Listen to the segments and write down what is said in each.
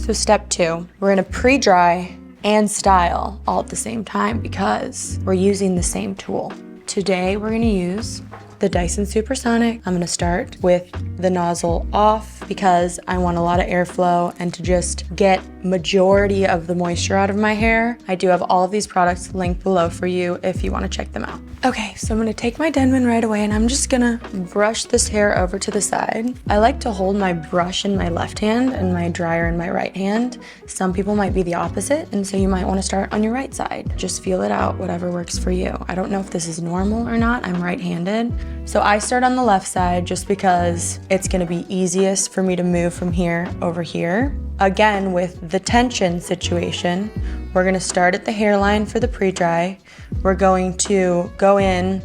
So step 2, we're gonna pre-dry and style all at the same time because we're using the same tool. Today, we're gonna use the Dyson Supersonic. I'm gonna start with the nozzle off because I want a lot of airflow and to just get majority of the moisture out of my hair. I do have all of these products linked below for you if you wanna check them out. Okay, so I'm gonna take my Denman right away and I'm just gonna brush this hair over to the side. I like to hold my brush in my left hand and my dryer in my right hand. Some people might be the opposite, and so you might wanna start on your right side. Just feel it out, whatever works for you. I don't know if this is normal or not, I'm right-handed. So I start on the left side just because it's gonna be easiest for me to move from here over here. Again, with the tension situation, we're gonna start at the hairline for the pre-dry. We're going to go in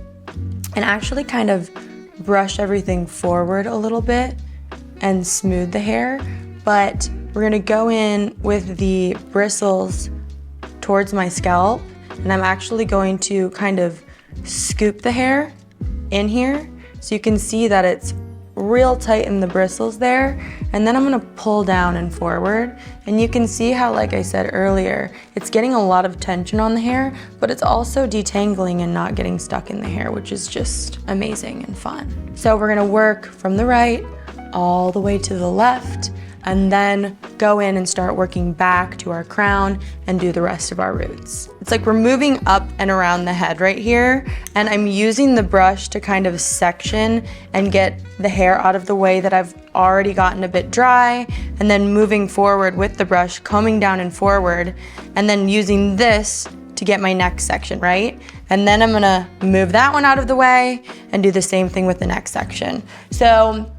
and actually kind of brush everything forward a little bit and smooth the hair, but we're gonna go in with the bristles towards my scalp, and I'm actually going to kind of scoop the hair in here so you can see that it's real tight in the bristles there, and then I'm gonna pull down and forward, and you can see how, like I said earlier, it's getting a lot of tension on the hair, but it's also detangling and not getting stuck in the hair, which is just amazing and fun. So we're gonna work from the right all the way to the left, and then go in and start working back to our crown and do the rest of our roots. It's like we're moving up and around the head right here, and I'm using the brush to kind of section and get the hair out of the way that I've already gotten a bit dry, and then moving forward with the brush, combing down and forward, and then using this to get my next section, right? And then I'm gonna move that one out of the way and do the same thing with the next section. So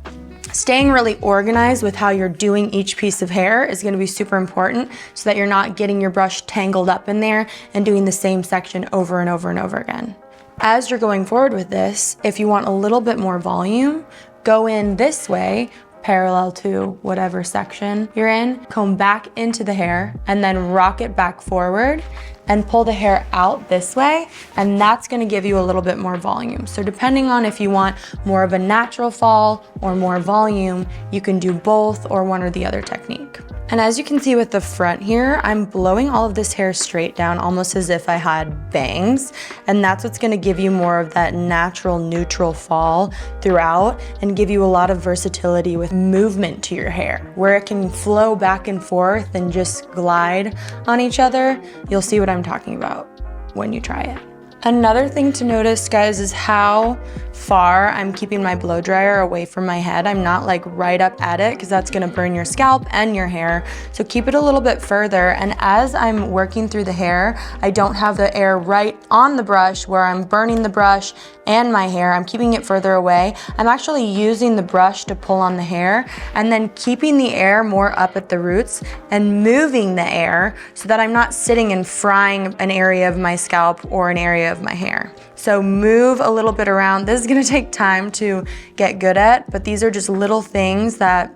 staying really organized with how you're doing each piece of hair is gonna be super important so that you're not getting your brush tangled up in there and doing the same section over and over and over again. As you're going forward with this, if you want a little bit more volume, go in this way, parallel to whatever section you're in, comb back into the hair, and then rock it back forward and pull the hair out this way, and that's gonna give you a little bit more volume. So depending on if you want more of a natural fall or more volume, you can do both or one or the other technique. And as you can see with the front here, I'm blowing all of this hair straight down almost as if I had bangs, and that's what's gonna give you more of that natural neutral fall throughout and give you a lot of versatility with movement to your hair, where it can flow back and forth and just glide on each other. You'll see what I'm talking about when you try it. Another thing to notice, guys, is how far I'm keeping my blow dryer away from my head. I'm not like right up at it because that's gonna burn your scalp and your hair. So keep it a little bit further. And as I'm working through the hair, I don't have the air right on the brush where I'm burning the brush and my hair. I'm keeping it further away. I'm actually using the brush to pull on the hair and then keeping the air more up at the roots and moving the air so that I'm not sitting and frying an area of my scalp or an area of my hair. So move a little bit around. This is gonna take time to get good at, but these are just little things that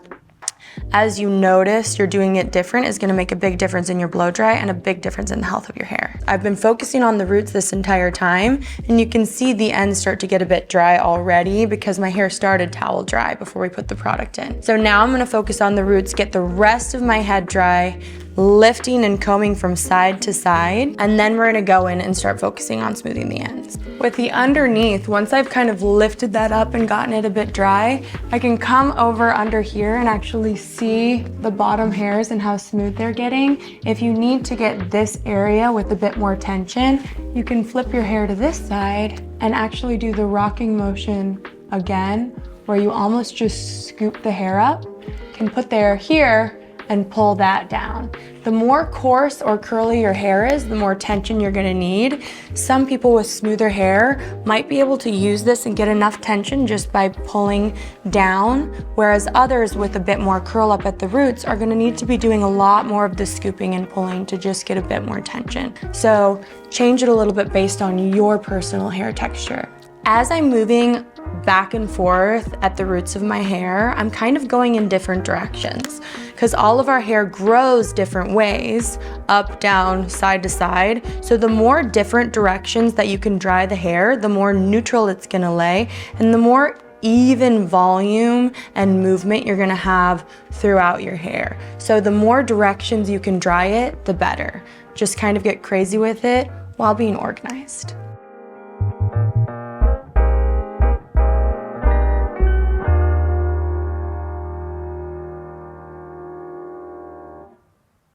as you notice you're doing it different is gonna make a big difference in your blow dry and a big difference in the health of your hair. I've been focusing on the roots this entire time, and you can see the ends start to get a bit dry already because my hair started towel dry before we put the product in. So now I'm gonna focus on the roots, get the rest of my head dry, lifting and combing from side to side, and then we're gonna go in and start focusing on smoothing the ends. With the underneath, once I've kind of lifted that up and gotten it a bit dry, I can come over under here and actually see the bottom hairs and how smooth they're getting. If you need to get this area with a bit more tension, you can flip your hair to this side and actually do the rocking motion again, where you almost just scoop the hair up, can put the hair here, and pull that down. The more coarse or curly your hair is, the more tension you're gonna need. Some people with smoother hair might be able to use this and get enough tension just by pulling down, whereas others with a bit more curl up at the roots are gonna need to be doing a lot more of the scooping and pulling to just get a bit more tension. So change it a little bit based on your personal hair texture. As I'm moving back and forth at the roots of my hair, I'm kind of going in different directions because all of our hair grows different ways, up, down, side to side. So the more different directions that you can dry the hair, the more neutral it's gonna lay and the more even volume and movement you're gonna have throughout your hair. So the more directions you can dry it, the better. Just kind of get crazy with it while being organized.